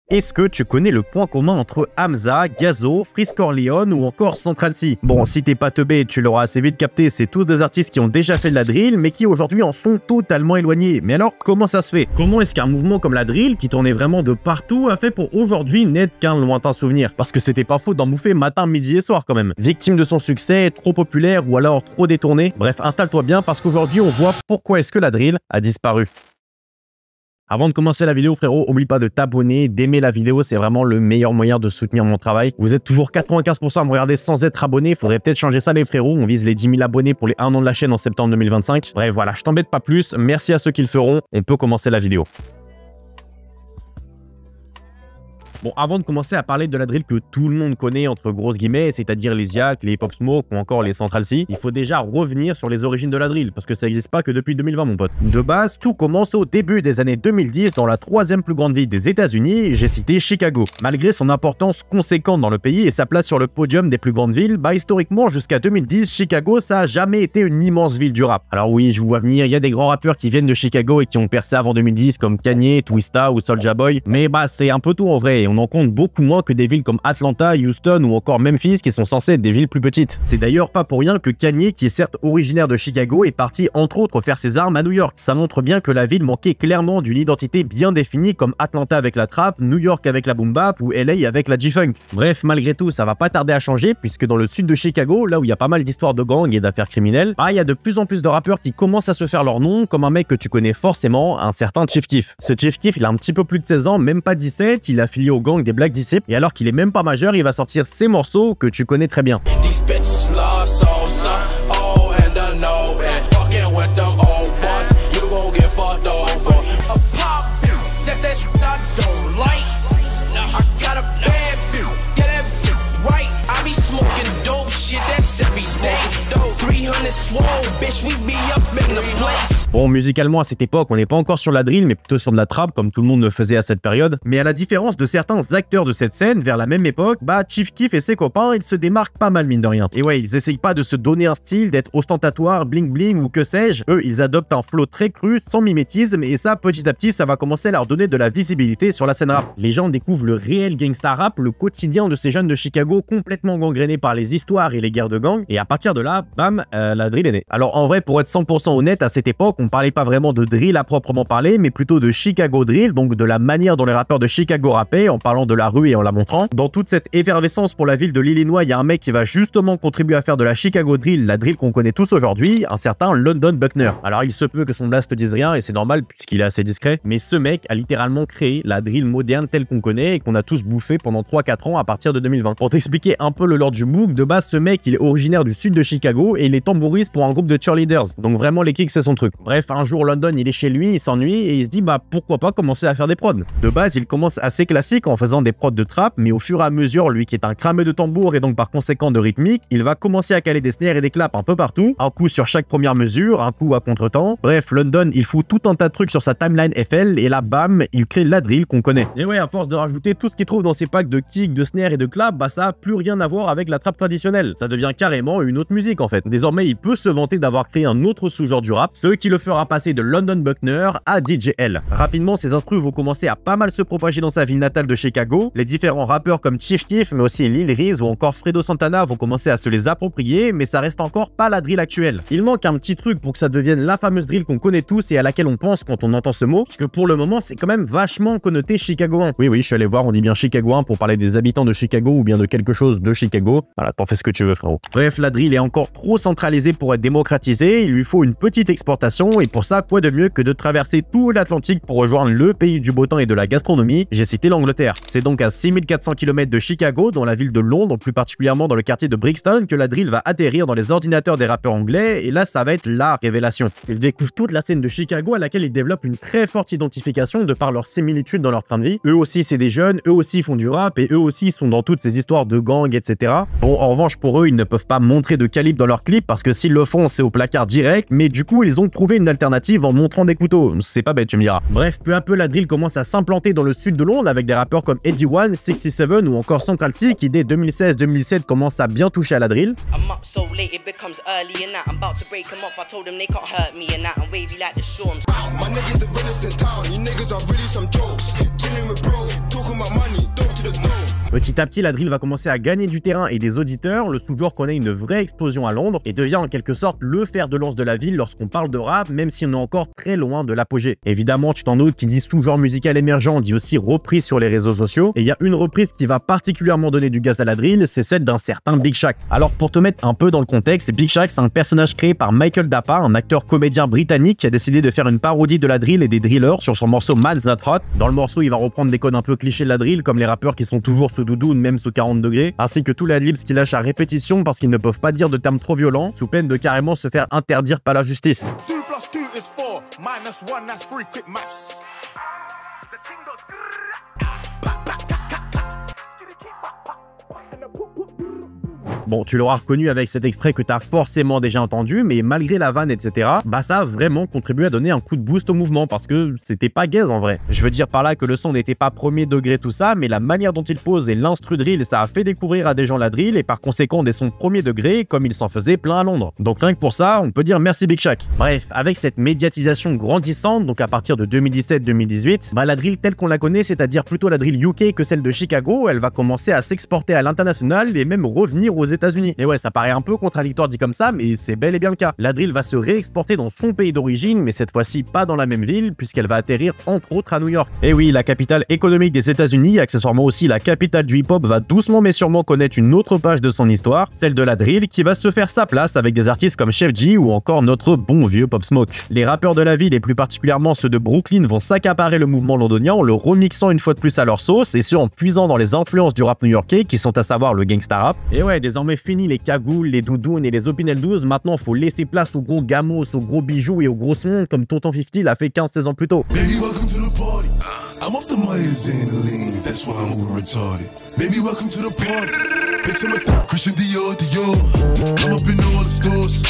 Est-ce que tu connais le point commun entre Hamza, Gazo, Freeze Corleone ou encore Central C? Bon, si t'es pas teubé, tu l'auras assez vite capté, c'est tous des artistes qui ont déjà fait de la drill, mais qui aujourd'hui en sont totalement éloignés. Mais alors, comment ça se fait? Comment est-ce qu'un mouvement comme la drill, qui tournait vraiment de partout, a fait pour aujourd'hui n'être qu'un lointain souvenir? Parce que c'était pas faux d'en bouffer matin, midi et soir quand même. Victime de son succès, trop populaire ou alors trop détourné? Bref, installe-toi bien parce qu'aujourd'hui on voit pourquoi est-ce que la drill a disparu. Avant de commencer la vidéo, frérot, oublie pas de t'abonner, d'aimer la vidéo, c'est vraiment le meilleur moyen de soutenir mon travail. Vous êtes toujours 95% à me regarder sans être abonné, faudrait peut-être changer ça les frérots, on vise les 10 000 abonnés pour les 1 an de la chaîne en septembre 2025. Bref, voilà, je t'embête pas plus, merci à ceux qui le feront, on peut commencer la vidéo. Bon, avant de commencer à parler de la drill que tout le monde connaît entre grosses guillemets, c'est-à-dire les Yak, les Pop Smoke ou encore les Central C, il faut déjà revenir sur les origines de la drill, parce que ça n'existe pas que depuis 2020 mon pote. De base, tout commence au début des années 2010 dans la troisième plus grande ville des États-Unis, j'ai cité Chicago. Malgré son importance conséquente dans le pays et sa place sur le podium des plus grandes villes, bah historiquement jusqu'à 2010, Chicago ça a jamais été une immense ville du rap. Alors oui, je vous vois venir, il y a des grands rappeurs qui viennent de Chicago et qui ont percé avant 2010 comme Kanye, Twista ou Soulja Boy, mais bah c'est un peu tout en vrai. On en compte beaucoup moins que des villes comme Atlanta, Houston ou encore Memphis qui sont censées être des villes plus petites. C'est d'ailleurs pas pour rien que Kanye, qui est certes originaire de Chicago, est parti entre autres faire ses armes à New York. Ça montre bien que la ville manquait clairement d'une identité bien définie comme Atlanta avec la trap, New York avec la boom bap ou LA avec la G-Funk. Bref, malgré tout, ça va pas tarder à changer puisque dans le sud de Chicago, là où il y a pas mal d'histoires de gangs et d'affaires criminelles, bah il y a de plus en plus de rappeurs qui commencent à se faire leur nom, comme un mec que tu connais forcément, un certain Chief Keef. Ce Chief Keef, il a un petit peu plus de 16 ans, même pas 17, il est affilié au gang des Black Disciples, et alors qu'il est même pas majeur, il va sortir ces morceaux que tu connais très bien. Bon, musicalement à cette époque, on n'est pas encore sur la drill, mais plutôt sur de la trap, comme tout le monde le faisait à cette période. Mais à la différence de certains acteurs de cette scène, vers la même époque, bah Chief Keef et ses copains, ils se démarquent pas mal mine de rien. Et ouais, ils essayent pas de se donner un style, d'être ostentatoire, bling bling ou que sais-je. Eux, ils adoptent un flow très cru, sans mimétisme, et ça, petit à petit, ça va commencer à leur donner de la visibilité sur la scène rap. Les gens découvrent le réel gangsta rap, le quotidien de ces jeunes de Chicago complètement gangrénés par les histoires et les guerres de gang, et à partir de là, bam, la drill est née. Alors en vrai, pour être 100% honnête, à cette époque, on parlait pas vraiment de drill à proprement parler, mais plutôt de Chicago drill, donc de la manière dont les rappeurs de Chicago rappaient, en parlant de la rue et en la montrant. Dans toute cette effervescence pour la ville de l'Illinois, il y a un mec qui va justement contribuer à faire de la Chicago drill, la drill qu'on connaît tous aujourd'hui, un certain London Buckner. Alors il se peut que son blast te dise rien, et c'est normal puisqu'il est assez discret, mais ce mec a littéralement créé la drill moderne telle qu'on connaît et qu'on a tous bouffé pendant 3-4 ans à partir de 2020. Pour t'expliquer un peu le lore du MOOC, de base ce mec il est originaire du sud de Chicago et il est tambouriste pour un groupe de cheerleaders, donc vraiment les kicks c'est son truc. Bref, un jour London il est chez lui, il s'ennuie et il se dit bah pourquoi pas commencer à faire des prods. De base il commence assez classique en faisant des prods de trap, mais au fur et à mesure, lui qui est un cramé de tambour et donc par conséquent de rythmique, il va commencer à caler des snares et des claps un peu partout, un coup sur chaque première mesure, un coup à contretemps. Bref, London il fout tout un tas de trucs sur sa timeline FL et là bam, il crée la drill qu'on connaît. Et ouais, à force de rajouter tout ce qu'il trouve dans ses packs de kicks, de snares et de claps, bah ça a plus rien à voir avec la trap traditionnelle. Ça devient carrément une autre musique en fait. Désormais il peut se vanter d'avoir créé un autre sous-genre du rap, ce qui le fera passer de London Buckner à DJL. Rapidement, ces instrus vont commencer à pas mal se propager dans sa ville natale de Chicago. Les différents rappeurs comme Chief Keef, mais aussi Lil Reese ou encore Fredo Santana vont commencer à se les approprier, mais ça reste encore pas la drill actuelle. Il manque un petit truc pour que ça devienne la fameuse drill qu'on connaît tous et à laquelle on pense quand on entend ce mot, parce que pour le moment, c'est quand même vachement connoté chicagoen. Oui, je suis allé voir, on dit bien chicagoen pour parler des habitants de Chicago ou bien de quelque chose de Chicago. Voilà, t'en fais ce que tu veux, frérot. Bref, la drill est encore trop centralisée pour être démocratisée, il lui faut une petite exportation et pour ça, quoi de mieux que de traverser tout l'Atlantique pour rejoindre le pays du beau temps et de la gastronomie, j'ai cité l'Angleterre. C'est donc à 6400 km de Chicago, dans la ville de Londres, plus particulièrement dans le quartier de Brixton, que la drill va atterrir dans les ordinateurs des rappeurs anglais, et là ça va être la révélation. Ils découvrent toute la scène de Chicago à laquelle ils développent une très forte identification de par leur similitude dans leur train de vie. Eux aussi c'est des jeunes, eux aussi font du rap, et eux aussi sont dans toutes ces histoires de gangs, etc. Bon, en revanche pour eux, ils ne peuvent pas montrer de calibre dans leurs clips, parce que s'ils le font, c'est au placard direct, mais du coup ils ont trouvé une alternative en montrant des couteaux. C'est pas bête, tu me diras. Bref, peu à peu la drill commence à s'implanter dans le sud de Londres avec des rappeurs comme Eddie One, 67 ou encore Central C qui dès 2016-2017 commencent à bien toucher à la drill. Petit à petit, la drill va commencer à gagner du terrain et des auditeurs, le sous-genre connaît une vraie explosion à Londres et devient en quelque sorte le fer de lance de la ville lorsqu'on parle de rap, même si on est encore très loin de l'apogée. Évidemment, tu t'en doutes, qui dit sous-genre musical émergent dit aussi reprise sur les réseaux sociaux, et il y a une reprise qui va particulièrement donner du gaz à la drill, c'est celle d'un certain Big Shaq. Alors pour te mettre un peu dans le contexte, Big Shaq c'est un personnage créé par Michael Dappa, un acteur comédien britannique qui a décidé de faire une parodie de la drill et des drillers sur son morceau Man's Not Hot. Dans le morceau, il va reprendre des codes un peu clichés de la drill, comme les rappeurs qui sont toujours sous doudoune, même sous 40 degrés, ainsi que tous les adlibs qui lâchent à répétition parce qu'ils ne peuvent pas dire de termes trop violents, sous peine de carrément se faire interdire par la justice. 2 + 2 is 4, -1, that's 3, quick maths. Bon, tu l'auras reconnu avec cet extrait que t'as forcément déjà entendu, mais malgré la vanne, etc., bah ça a vraiment contribué à donner un coup de boost au mouvement, parce que c'était pas gaze en vrai. Je veux dire par là que le son n'était pas premier degré tout ça, mais la manière dont il pose et l'instru drill, ça a fait découvrir à des gens la drill, et par conséquent des sons premier degré, comme il s'en faisait plein à Londres. Donc rien que pour ça, on peut dire merci Big Shaq. Bref, avec cette médiatisation grandissante, donc à partir de 2017-2018, bah la drill telle qu'on la connaît, c'est-à-dire plutôt la drill UK que celle de Chicago, elle va commencer à s'exporter à l'international et même revenir aux États-Unis. Et ouais, ça paraît un peu contradictoire dit comme ça, mais c'est bel et bien le cas. La drill va se réexporter dans son pays d'origine, mais cette fois-ci pas dans la même ville, puisqu'elle va atterrir entre autres à New York. Et oui, la capitale économique des États-Unis, accessoirement aussi la capitale du hip-hop, va doucement mais sûrement connaître une autre page de son histoire, celle de la drill, qui va se faire sa place avec des artistes comme Chef G ou encore notre bon vieux Pop Smoke. Les rappeurs de la ville, et plus particulièrement ceux de Brooklyn, vont s'accaparer le mouvement londonien en le remixant une fois de plus à leur sauce, et ce en puisant dans les influences du rap new-yorkais, qui sont à savoir le gangsta rap. Et ouais, désormais fini les cagoules, les doudounes et les Opinel 12, maintenant faut laisser place aux gros gamos, aux gros bijoux et aux gros sons comme Tonton 50 l'a fait 15-16 ans plus tôt. Baby, welcome to the party. I'm off the Myers and the lean, that's why I'm over retarded. Baby, welcome to the party. Bitch, I'm a thot, Christian Dior, Dior. I'm up in all the stores.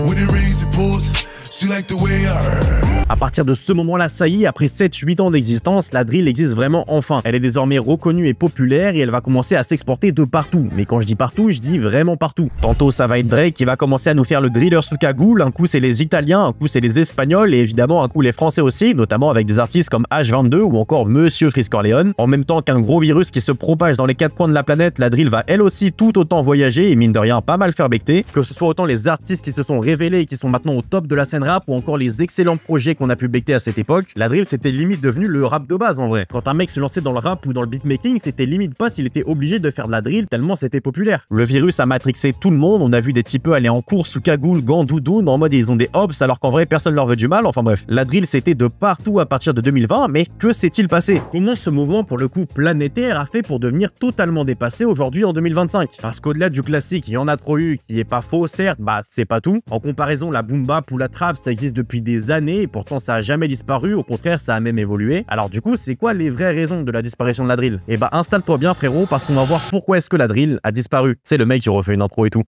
When it rains, it pours. She like the way I... À partir de ce moment-là, ça y est, après 7-8 ans d'existence, la drill existe vraiment enfin. Elle est désormais reconnue et populaire et elle va commencer à s'exporter de partout. Mais quand je dis partout, je dis vraiment partout. Tantôt ça va être Drake qui va commencer à nous faire le driller sous cagoule, un coup c'est les Italiens, un coup c'est les Espagnols et évidemment un coup les Français aussi, notamment avec des artistes comme H22 ou encore Monsieur Freeze Corleone. En même temps qu'un gros virus qui se propage dans les 4 coins de la planète, la drill va elle aussi tout autant voyager et mine de rien pas mal faire becter. Que ce soit autant les artistes qui se sont révélés et qui sont maintenant au top de la scène rap ou encore les excellents projets qu'on a pu becter à cette époque, la drill c'était limite devenu le rap de base en vrai. Quand un mec se lançait dans le rap ou dans le beatmaking, c'était limite pas s'il était obligé de faire de la drill tellement c'était populaire. Le virus a matrixé tout le monde, on a vu des typeux aller en course sous cagoule, gants, doudoune, en mode ils ont des hops alors qu'en vrai personne leur veut du mal, enfin bref. La drill c'était de partout à partir de 2020, mais que s'est-il passé? Comment ce mouvement pour le coup planétaire a fait pour devenir totalement dépassé aujourd'hui en 2025? Parce qu'au-delà du classique, il y en a trop eu, qui est pas faux certes, bah c'est pas tout. En comparaison, la boom bap ou la trap ça existe depuis des années et pourtant ça a jamais disparu, au contraire ça a même évolué. Alors du coup c'est quoi les vraies raisons de la disparition de la drill? Et bah installe-toi bien frérot parce qu'on va voir pourquoi est-ce que la drill a disparu. C'est le mec qui refait une intro et tout.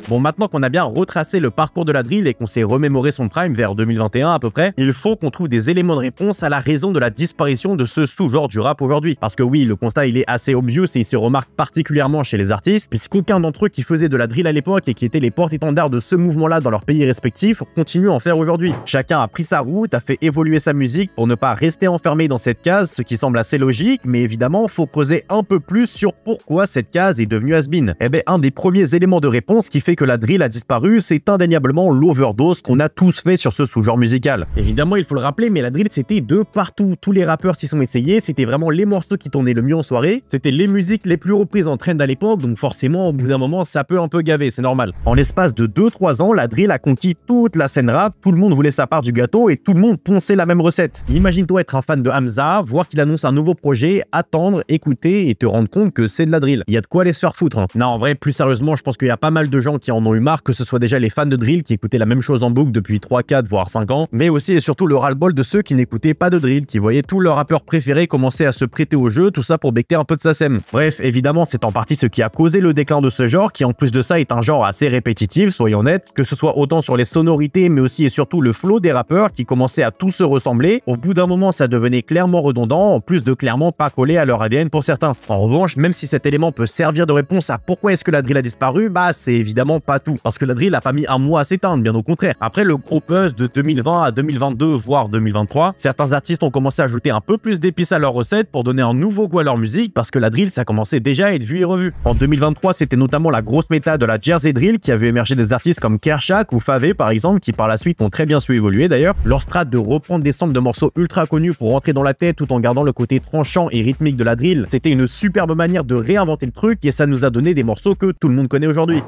Bon, maintenant qu'on a bien retracé le parcours de la drill et qu'on s'est remémoré son prime vers 2021 à peu près, il faut qu'on trouve des éléments de réponse à la raison de la disparition de ce sous-genre du rap aujourd'hui. Parce que oui, le constat il est assez obvious et il se remarque particulièrement chez les artistes, puisqu'aucun d'entre eux qui faisait de la drill à l'époque et qui étaient les porte-étendards de ce mouvement-là dans leur pays respectifs continue à en faire aujourd'hui. Chacun a pris sa route, a fait évoluer sa musique pour ne pas rester enfermé dans cette case, ce qui semble assez logique, mais évidemment, faut creuser un peu plus sur pourquoi cette case est devenue has-been. Eh ben, un des premiers éléments de réponse qui fait que la drill a disparu, c'est indéniablement l'overdose qu'on a tous fait sur ce sous-genre musical. Évidemment, il faut le rappeler, mais la drill c'était de partout. Tous les rappeurs s'y sont essayés, c'était vraiment les morceaux qui tournaient le mieux en soirée, c'était les musiques les plus reprises en trend à l'époque, donc forcément, au bout d'un moment, ça peut un peu gaver, c'est normal. En l'espace de 2-3 ans, la drill a conquis toute la scène rap, tout le monde voulait sa part du gâteau et tout le monde ponçait la même recette. Imagine-toi être un fan de Hamza, voir qu'il annonce un nouveau projet, attendre, écouter et te rendre compte que c'est de la drill. Il y a de quoi aller se faire foutre. Hein. Non, en vrai, plus sérieusement, je pense qu'il y a pas mal de gens qui en ont eu marre, que ce soit déjà les fans de drill qui écoutaient la même chose en boucle depuis 3, 4, voire 5 ans, mais aussi et surtout le ras-le-bol de ceux qui n'écoutaient pas de drill, qui voyaient tous leurs rappeurs préférés commencer à se prêter au jeu, tout ça pour becter un peu de sa sème. Bref, évidemment, c'est en partie ce qui a causé le déclin de ce genre, qui en plus de ça est un genre assez répétitif, soyons honnêtes, que ce soit autant sur les sonorités, mais aussi et surtout le flow des rappeurs qui commençaient à tous se ressembler. Au bout d'un moment, ça devenait clairement redondant, en plus de clairement pas coller à leur ADN pour certains. En revanche, même si cet élément peut servir de réponse à pourquoi est-ce que la drill a disparu, bah c'est évidemment évidemment pas tout, parce que la drill a pas mis un mois à s'éteindre, bien au contraire. Après le gros buzz de 2020 à 2022, voire 2023, certains artistes ont commencé à ajouter un peu plus d'épices à leur recette pour donner un nouveau goût à leur musique, parce que la drill ça commençait déjà à être vu et revu. En 2023, c'était notamment la grosse méta de la Jersey Drill qui a vu émerger des artistes comme Kershak ou Favé par exemple, qui par la suite ont très bien su évoluer d'ailleurs. Leur strat de reprendre des samples de morceaux ultra connus pour rentrer dans la tête tout en gardant le côté tranchant et rythmique de la drill, c'était une superbe manière de réinventer le truc et ça nous a donné des morceaux que tout le monde connaît aujourd'hui.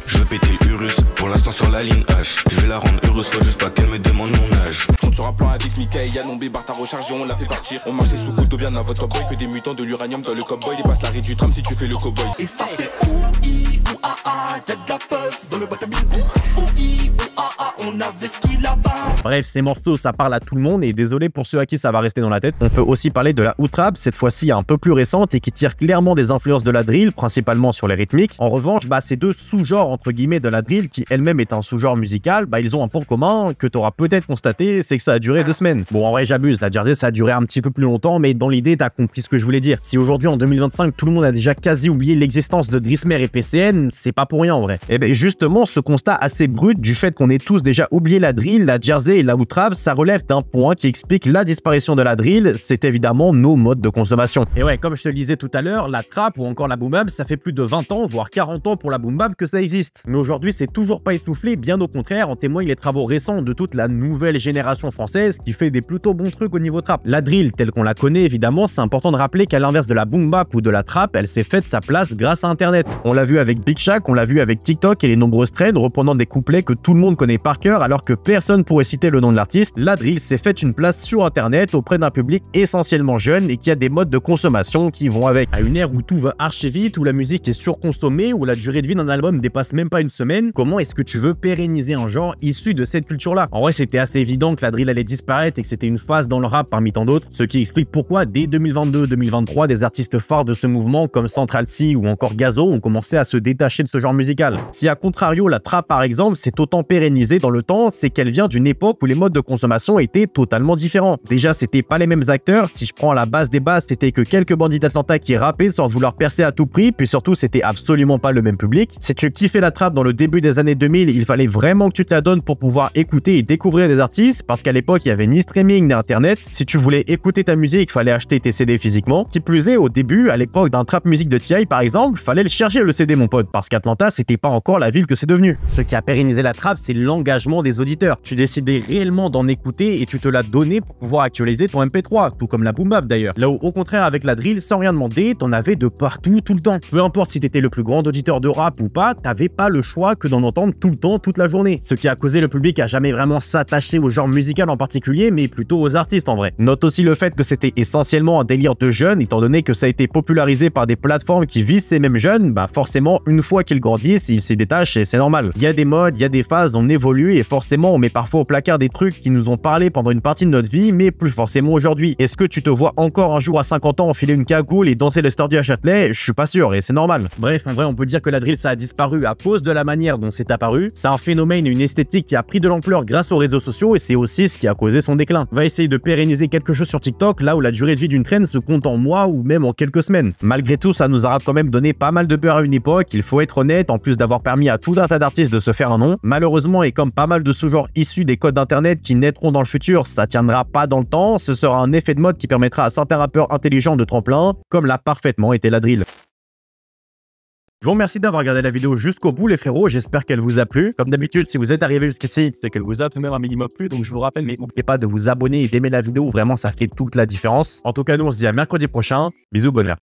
Je veux péter l'Urus, pour l'instant sur la ligne H. Je vais la rendre heureuse, faut juste pas qu'elle me demande mon âge. Je compte sur un plan avec Mickey, Yann, Bartha rechargé, on l'a fait partir. On marchait sous couteau bien à votre boy, que des mutants de l'uranium dans le cowboy. Dépasse l'arrêt du tram si tu fais le cowboy. Et ça fait OI ou AA, y'a de la puff dans le batabine. OI ou AA, on avait ce qu'il là-bas. Bref, ces morceaux, ça parle à tout le monde et désolé pour ceux à qui ça va rester dans la tête. On peut aussi parler de la Outrap, cette fois-ci un peu plus récente et qui tire clairement des influences de la drill, principalement sur les rythmiques. En revanche, ces deux sous-genres entre guillemets de la drill, qui elle-même est un sous-genre musical, ils ont un point commun que tu auras peut-être constaté, c'est que ça a duré 2 semaines. Bon, en vrai, j'abuse, la Jersey, ça a duré un petit peu plus longtemps, mais dans l'idée, t'as compris ce que je voulais dire. Si aujourd'hui, en 2025, tout le monde a déjà quasi oublié l'existence de Drismer et PCN, c'est pas pour rien en vrai. Et bien justement, ce constat assez brut du fait qu'on ait tous déjà oublié la drill, la Jersey et la Outrap, ça relève d'un point qui explique la disparition de la drill, c'est évidemment nos modes de consommation. Et ouais, comme je te le disais tout à l'heure, la trap ou encore la boom bap, ça fait plus de 20 ans, voire 40 ans pour la boom bap que ça existe. Mais aujourd'hui, c'est toujours pas essoufflé, bien au contraire, en témoignent les travaux récents de toute la nouvelle génération française qui fait des plutôt bons trucs au niveau trap. La drill, telle qu'on la connaît évidemment, c'est important de rappeler qu'à l'inverse de la boom bap ou de la trap, elle s'est faite sa place grâce à Internet. On l'a vu avec Big Shaq, on l'a vu avec TikTok et les nombreuses trends reprenant des couplets que tout le monde connaît par cœur alors que personne pourrait citer le nom de l'artiste. La drill s'est faite une place sur Internet auprès d'un public essentiellement jeune et qui a des modes de consommation qui vont avec. À une ère où tout va archi vite, où la musique est surconsommée, où la durée de vie d'un album dépasse même pas une semaine, comment est-ce que tu veux pérenniser un genre issu de cette culture-là? En vrai, c'était assez évident que la drill allait disparaître et que c'était une phase dans le rap parmi tant d'autres, ce qui explique pourquoi dès 2022-2023, des artistes phares de ce mouvement comme Central C ou encore Gazo ont commencé à se détacher de ce genre musical. Si à contrario, la trap par exemple s'est autant pérennisée dans le temps, c'est qu'elle vient d'une époque où les modes de consommation étaient totalement différents. Déjà, c'était pas les mêmes acteurs, si je prends la base des bases, c'était que quelques bandits d'Atlanta qui rappaient sans vouloir percer à tout prix, puis surtout c'était absolument pas le même public. Si tu kiffais la trap dans le début des années 2000, il fallait vraiment que tu te la donnes pour pouvoir écouter et découvrir des artistes, parce qu'à l'époque il y avait ni streaming ni internet. Si tu voulais écouter ta musique, fallait acheter tes CD physiquement. Qui plus est, au début, à l'époque d'un trap musique de T.I. par exemple, fallait le chercher le CD mon pote, parce qu'Atlanta c'était pas encore la ville que c'est devenu. Ce qui a pérennisé la trap, c'est l'engagement des auditeurs. Tu décidais réellement d'en écouter et tu te l'as donné pour pouvoir actualiser ton MP3, tout comme la boom bap d'ailleurs. Là où au contraire avec la drill, sans rien demander, t'en avais de partout tout le temps. Peu importe si t'étais le plus grand auditeur de rap ou pas, t'avais pas le choix que d'en entendre tout le temps, toute la journée. Ce qui a causé le public à jamais vraiment s'attacher au genre musical en particulier, mais plutôt aux artistes en vrai. Note aussi le fait que c'était essentiellement un délire de jeunes, étant donné que ça a été popularisé par des plateformes qui visent ces mêmes jeunes, forcément une fois qu'ils grandissent, ils s'y détachent et c'est normal. Il y a des modes, il y a des phases, on évolue et forcément on met parfois au placard des trucs qui nous ont parlé pendant une partie de notre vie, mais plus forcément aujourd'hui. Est-ce que tu te vois encore un jour à 50 ans enfiler une cagoule et danser le Sturdy à Châtelet? Je suis pas sûr et c'est normal. Bref, en vrai on peut dire que la drill ça a disparu à cause de la manière dont c'est apparu. C'est un phénomène et une esthétique qui a pris de l'ampleur grâce aux réseaux sociaux et c'est aussi ce qui a causé son déclin. Va essayer de pérenniser quelque chose sur TikTok là où la durée de vie d'une trend se compte en mois ou même en quelques semaines. Malgré tout, ça nous aura quand même donné pas mal de beurre à une époque, il faut être honnête, en plus d'avoir permis à tout un tas d'artistes de se faire un nom. Malheureusement, et comme pas mal de sous-genres issus des codes d'internet qui naîtront dans le futur, ça tiendra pas dans le temps, ce sera un effet de mode qui permettra à certains rappeurs intelligents de tremplin, comme l'a parfaitement été la drill. Je vous remercie d'avoir regardé la vidéo jusqu'au bout les frérots, j'espère qu'elle vous a plu. Comme d'habitude, si vous êtes arrivé jusqu'ici, c'est qu'elle vous a tout de même un minimum plu, donc je vous rappelle, mais n'oubliez pas de vous abonner et d'aimer la vidéo, vraiment ça fait toute la différence. En tout cas, nous on se dit à mercredi prochain, bisous, bonne mère.